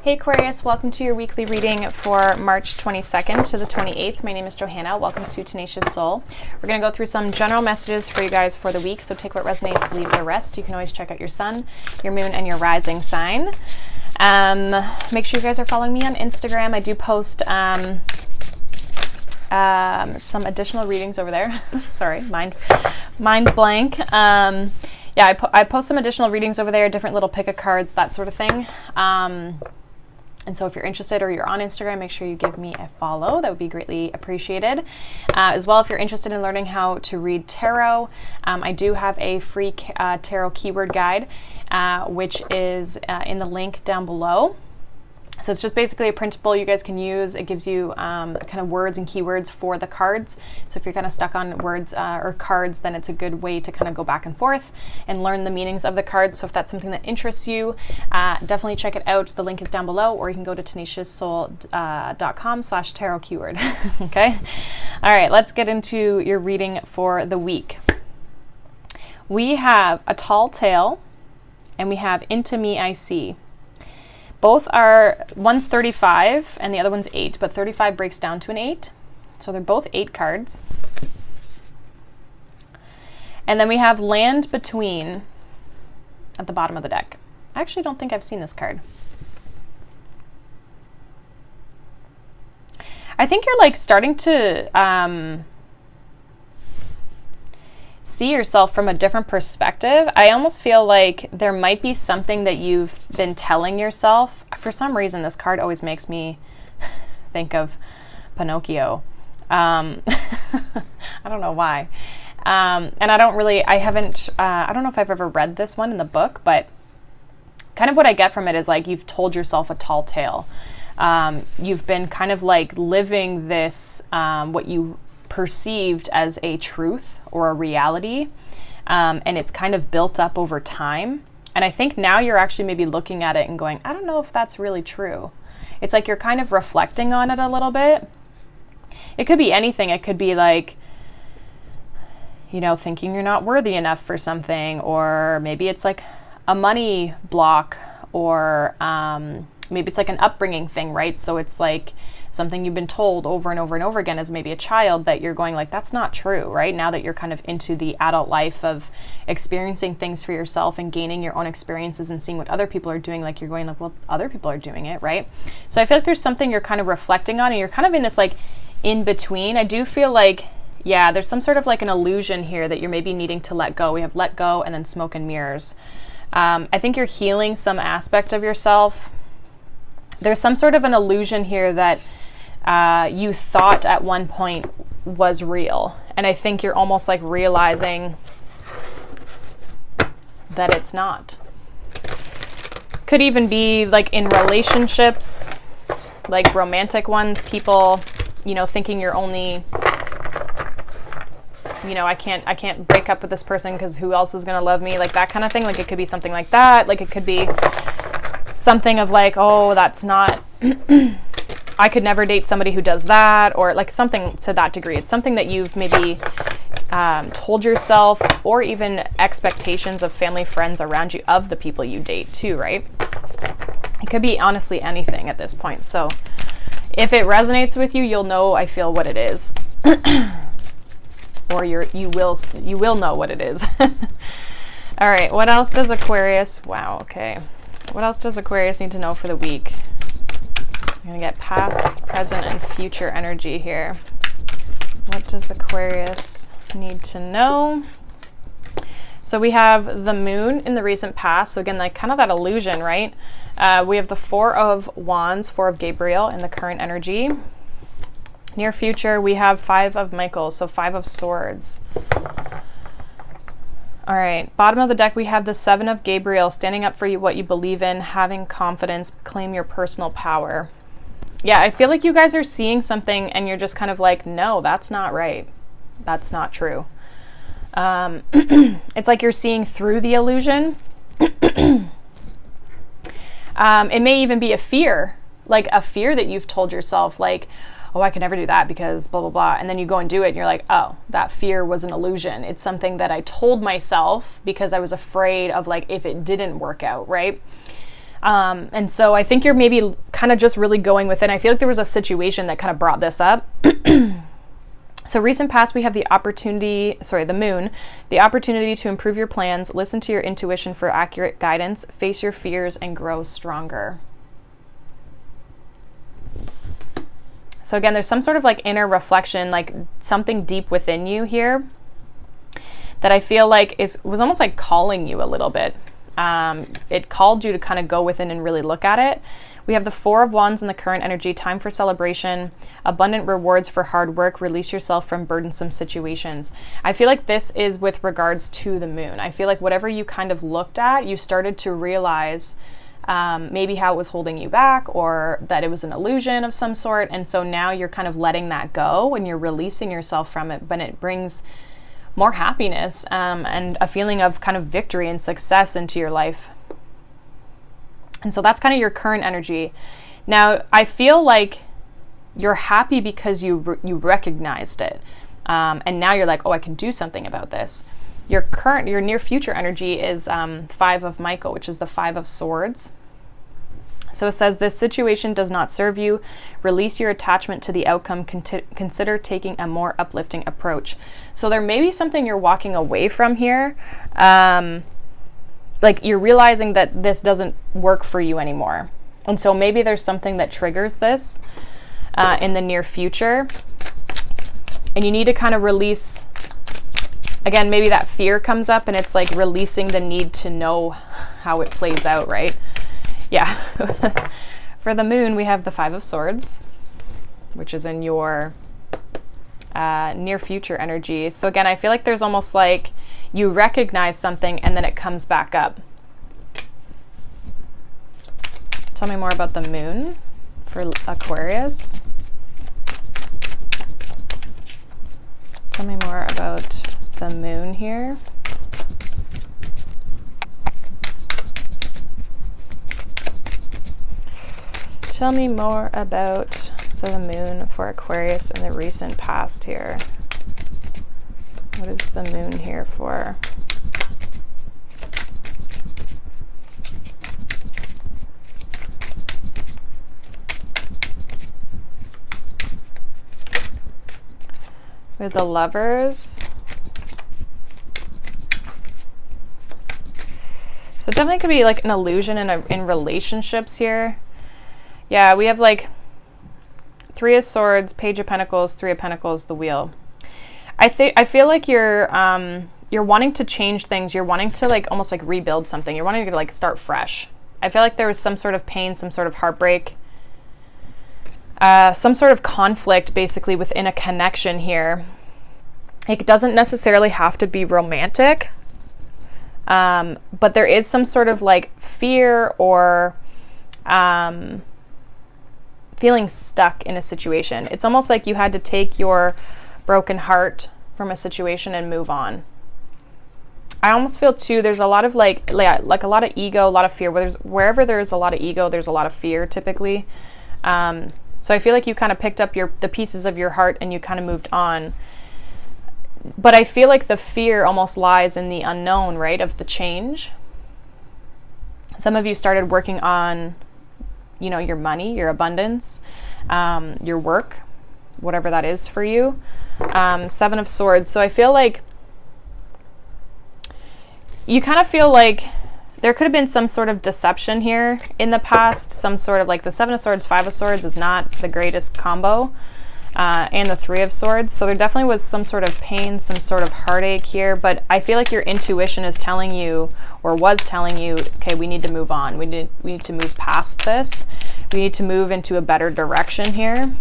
Hey Aquarius, welcome to your weekly reading for March 22nd to the 28th. My name is Johanna. Welcome to Tenacious Soul. We're going to go through some general messages for you guys for the week, so take what resonates, leave the rest. You can always check out your sun, your moon, and your rising sign. Make sure you guys are following me on Instagram. I do post some additional readings over there. Sorry, mind blank. Yeah, I post some additional readings over there, different little pick a cards, that sort of thing. And so if you're interested or you're on Instagram, make sure you give me a follow. That would be greatly appreciated. As well, if you're interested in learning how to read tarot, I do have a free tarot keyword guide, which is in the link down below. So it's just basically a printable you guys can use. It gives you kind of words and keywords for the cards. So if you're kind of stuck on words or cards, then it's a good way to kind of go back and forth and learn the meanings of the cards. So if that's something that interests you, definitely check it out. The link is down below, or you can go to tenacioussoul.com/tarot keyword. Okay. All right, let's get into your reading for the week. We have a tall tale and we have Into Me I See. Both are, one's 35 and the other one's 8, but 35 breaks down to an 8. So they're both 8 cards. And then we have Land Between at the bottom of the deck. I actually don't think I've seen this card. I think you're like starting to see yourself from a different perspective. I almost feel like there might be something that you've been telling yourself. For some reason, this card always makes me think of Pinocchio. I don't know why. And I don't know if I've ever read this one in the book, but kind of what I get from it is like you've told yourself a tall tale. You've been kind of like living this, what you perceived as a truth or a reality, and it's kind of built up over time. And I think now you're actually maybe looking at it and going, I don't know if that's really true. It's like you're kind of reflecting on it a little bit. It could be anything. It could be like, you know, thinking you're not worthy enough for something, or maybe it's like a money block, or maybe it's like an upbringing thing, right? So it's like something you've been told over and over and over again as maybe a child that you're going like, that's not true, right? Now that you're kind of into the adult life of experiencing things for yourself and gaining your own experiences and seeing what other people are doing, like you're going like, well, other people are doing it, right? So I feel like there's something you're kind of reflecting on, and you're kind of in this like in between. I do feel like, yeah, there's some sort of like an illusion here that you're maybe needing to let go. We have let go and then smoke and mirrors. I think you're healing some aspect of yourself. There's some sort of an illusion here that you thought at one point was real. And I think you're almost like realizing that it's not. Could even be like in relationships, like romantic ones, people, you know, thinking you're only, you know, I can't break up with this person because who else is going to love me? Like that kind of thing. Like it could be something like that. Like it could be something of like, oh, that's not, I could never date somebody who does that, or like something to that degree. It's something that you've maybe told yourself, or even expectations of family, friends around you, of the people you date too, right? It could be honestly anything at this point. So if it resonates with you, you'll know, I feel, what it is. Or you will know what it is. All right, what else does Aquarius, wow, okay. What else does Aquarius need to know for the week? I'm going to get past, present, and future energy here. What does Aquarius need to know? So we have the moon in the recent past. So again, like kind of that illusion, right? We have the 4 of Wands, 4 of Gabriel in the current energy. Near future, we have 5 of Michael, so 5 of Swords. All right, bottom of the deck, we have the 7 of Gabriel, standing up for you, what you believe in, having confidence, claim your personal power. Yeah, I feel like you guys are seeing something and you're just kind of like, no, that's not right. That's not true. It's like you're seeing through the illusion. It may even be a fear, like a fear that you've told yourself, like, oh, I could never do that because blah, blah, blah. And then you go and do it and you're like, oh, that fear was an illusion. It's something that I told myself because I was afraid of like if it didn't work out, right? And so I think you're maybe kind of just really going within. I feel like there was a situation that kind of brought this up. So recent past, we have the moon, the opportunity to improve your plans, listen to your intuition for accurate guidance, face your fears, and grow stronger. So again, there's some sort of like inner reflection, like something deep within you here that I feel like was almost like calling you a little bit. It called you to kind of go within and really look at it. We have the Four of Wands in the current energy, time for celebration, abundant rewards for hard work, release yourself from burdensome situations. I feel like this is with regards to the moon. I feel like whatever you kind of looked at, you started to realize maybe how it was holding you back, or that it was an illusion of some sort. And so now you're kind of letting that go and you're releasing yourself from it, but it brings more happiness and a feeling of kind of victory and success into your life. And so that's kind of your current energy. Now, I feel like you're happy because you recognized it. And now you're like, oh, I can do something about this. Your near future energy is Five of Michael, which is the Five of Swords. So it says, this situation does not serve you. Release your attachment to the outcome. Consider taking a more uplifting approach. So there may be something you're walking away from here. Like you're realizing that this doesn't work for you anymore. And so maybe there's something that triggers this in the near future. And you need to kind of release, again, maybe that fear comes up and it's like releasing the need to know how it plays out, right? Yeah. For the moon, we have the Five of Swords, which is in your near future energy. So again, I feel like there's almost like you recognize something and then it comes back up. Tell me more about the moon for Aquarius. Tell me more about the moon here. Tell me more about the moon for Aquarius in the recent past here. What is the moon here for? With the Lovers. So it definitely could be like an illusion in relationships here. Yeah, we have like Three of Swords, Page of Pentacles, Three of Pentacles, the Wheel. I feel like you're wanting to change things. You're wanting to like almost like rebuild something. You're wanting to like start fresh. I feel like there was some sort of pain, some sort of heartbreak, some sort of conflict basically within a connection here. It doesn't necessarily have to be romantic, but there is some sort of like fear or feeling stuck in a situation. It's almost like you had to take your broken heart from a situation and move on. I almost feel too, there's a lot of like a lot of ego, a lot of fear. Wherever there's a lot of ego, there's a lot of fear typically. So I feel like you kind of picked up the pieces of your heart and you kind of moved on. But I feel like the fear almost lies in the unknown, right? Of the change. Some of you started working on, you know, your money, your abundance, your work, whatever that is for you. Seven of Swords. So I feel like you kind of feel like there could have been some sort of deception here in the past. Some sort of like the Seven of Swords, Five of Swords is not the greatest combo. And the Three of Swords. So there definitely was some sort of pain, some sort of heartache here. But I feel like your intuition is telling you, or was telling you, okay, we need to move on. We need to move past this. We need to move into a better direction here.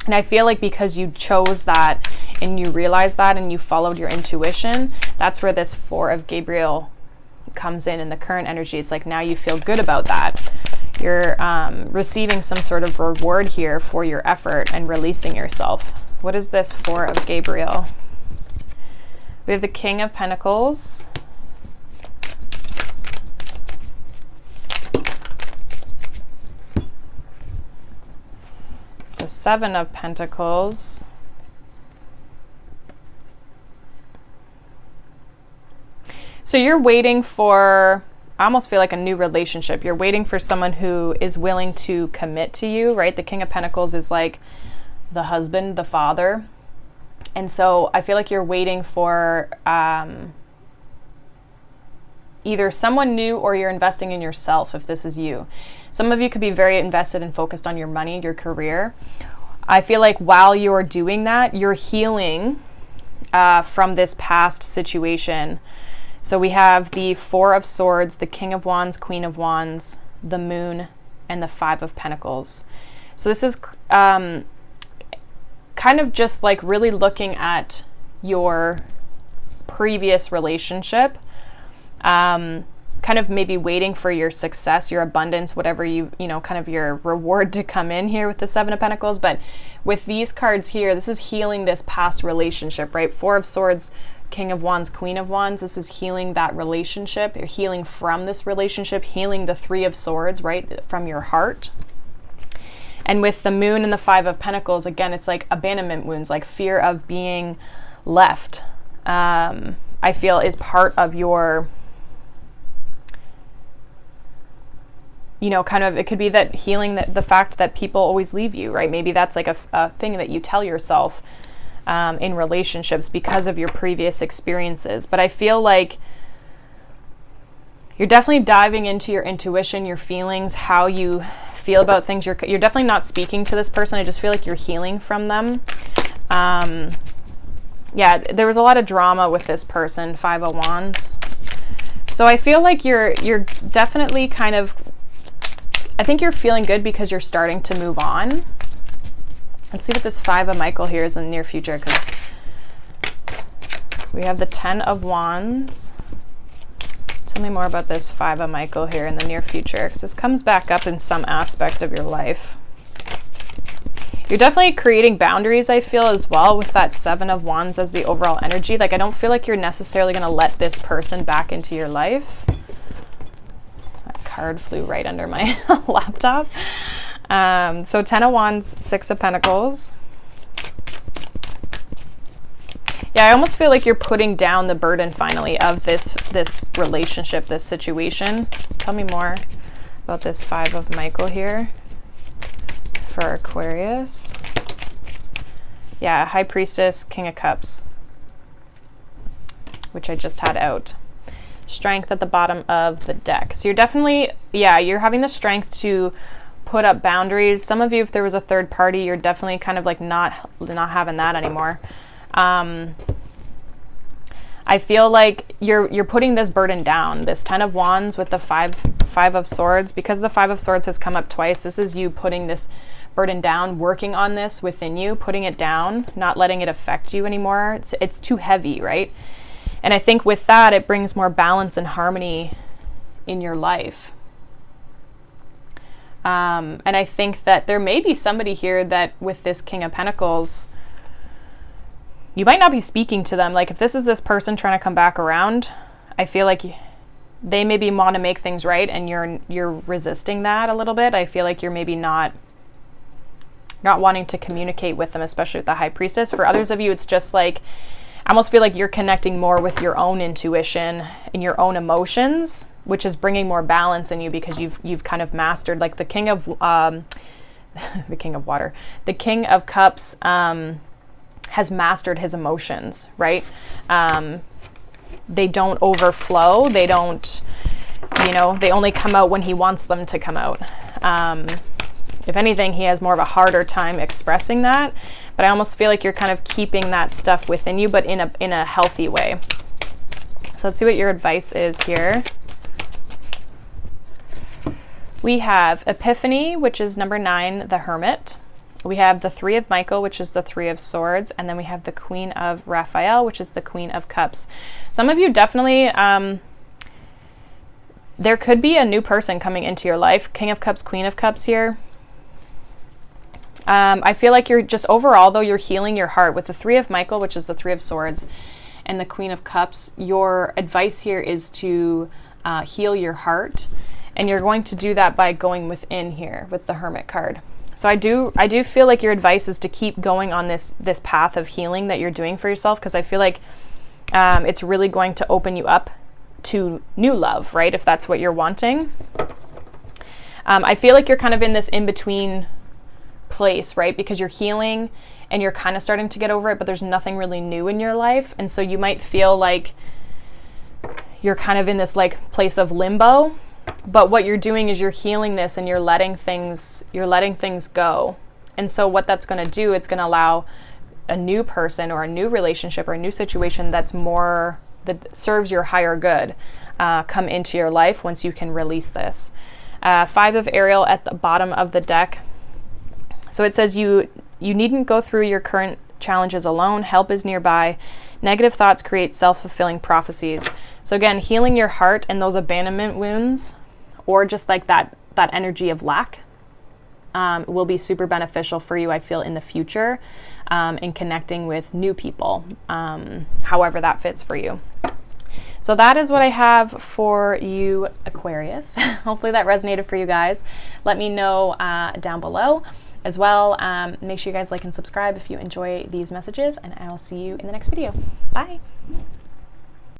And I feel like because you chose that and you realized that and you followed your intuition, that's where this Four of Gabriel comes in the current energy. It's like now you feel good about that. You're receiving some sort of reward here for your effort and releasing yourself. What is this Four of Gabriel? We have the King of Pentacles. The Seven of Pentacles. So you're waiting for I almost feel like a new relationship. You're waiting for someone who is willing to commit to you, right? The King of Pentacles is like the husband, the father. And so I feel like you're waiting for either someone new, or you're investing in yourself if this is you. Some of you could be very invested and focused on your money, your career. I feel like while you're doing that, you're healing from this past situation. So we have the Four of Swords, the King of Wands, Queen of Wands, the Moon, and the Five of Pentacles. So this is kind of just like really looking at your previous relationship, kind of maybe waiting for your success, your abundance, whatever you know, kind of your reward to come in here with the Seven of Pentacles. But with these cards here, this is healing this past relationship, right? Four of Swords, King of Wands, Queen of Wands. This is healing that relationship. You're healing from this relationship, healing the Three of Swords, right? From your heart. And with the Moon and the Five of Pentacles, again, it's like abandonment wounds, like fear of being left, I feel is part of your, you know, kind of, it could be that healing, that the fact that people always leave you, right? Maybe that's like a thing that you tell yourself in relationships because of your previous experiences. But I feel like you're definitely diving into your intuition, your feelings, how you feel about things. You're definitely not speaking to this person. I just feel like you're healing from them. Yeah, there was a lot of drama with this person, Five of Wands. So I feel like you're definitely kind of, I think you're feeling good because you're starting to move on. Let's see what this Five of Michael here is in the near future, because we have the Ten of Wands. Tell me more about this Five of Michael here in the near future, because this comes back up in some aspect of your life. You're definitely creating boundaries, I feel, as well, with that Seven of Wands as the overall energy. Like, I don't feel like you're necessarily going to let this person back into your life. That card flew right under my laptop. So Ten of Wands, Six of Pentacles. Yeah, I almost feel like you're putting down the burden finally of this relationship, this situation. Tell me more about this Five of Michael here for Aquarius. Yeah, High Priestess, King of Cups, which I just had out. Strength at the bottom of the deck. So you're definitely, yeah, you're having the strength to put up boundaries. Some of you, if there was a third party, you're definitely kind of like not having that anymore. I feel like you're putting this burden down. This Ten of Wands with the Five of Swords, because the Five of Swords has come up twice. This is you putting this burden down, working on this within you, putting it down, not letting it affect you anymore. It's too heavy, right? And I think with that, it brings more balance and harmony in your life. And I think that there may be somebody here that with this King of Pentacles, you might not be speaking to them. Like, if this is this person trying to come back around, I feel like they maybe want to make things right, and you're resisting that a little bit. I feel like you're maybe not wanting to communicate with them, especially with the High Priestess. For others of you, it's just like, I almost feel like you're connecting more with your own intuition and your own emotions, which is bringing more balance in you because you've kind of mastered, like the King of the King of Water, the King of Cups has mastered his emotions, right? They don't overflow. They don't, you know, they only come out when he wants them to come out. If anything, he has more of a harder time expressing that, but I almost feel like you're kind of keeping that stuff within you, but in a healthy way. So let's see what your advice is here. We have Epiphany, which is number 9, the Hermit. We have the Three of Michael, which is the Three of Swords. And then we have the Queen of Raphael, which is the Queen of Cups. Some of you definitely, there could be a new person coming into your life. King of Cups, Queen of Cups here. I feel like you're just overall, though, you're healing your heart. With the Three of Michael, which is the Three of Swords, and the Queen of Cups, your advice here is to heal your heart. And you're going to do that by going within here with the Hermit card. So I do feel like your advice is to keep going on this path of healing that you're doing for yourself, because I feel like it's really going to open you up to new love, right? If that's what you're wanting. I feel like you're kind of in this in-between place, right? Because you're healing and you're kind of starting to get over it, but there's nothing really new in your life. And so you might feel like you're kind of in this like place of limbo, but what you're doing is you're healing this and you're letting things go. And so what that's going to do, it's going to allow a new person or a new relationship or a new situation that serves your higher good come into your life once you can release this. 5 of Ariel at the bottom of the deck. So it says you needn't go through your current challenges alone. Help is nearby. Negative thoughts create self-fulfilling prophecies. So again, healing your heart and those abandonment wounds, or just like that energy of lack, will be super beneficial for you, I feel, in the future, in connecting with new people, however that fits for you. So that is what I have for you, Aquarius. Hopefully that resonated for you guys. Let me know down below as well. Make sure you guys like and subscribe if you enjoy these messages, and I will see you in the next video. Bye.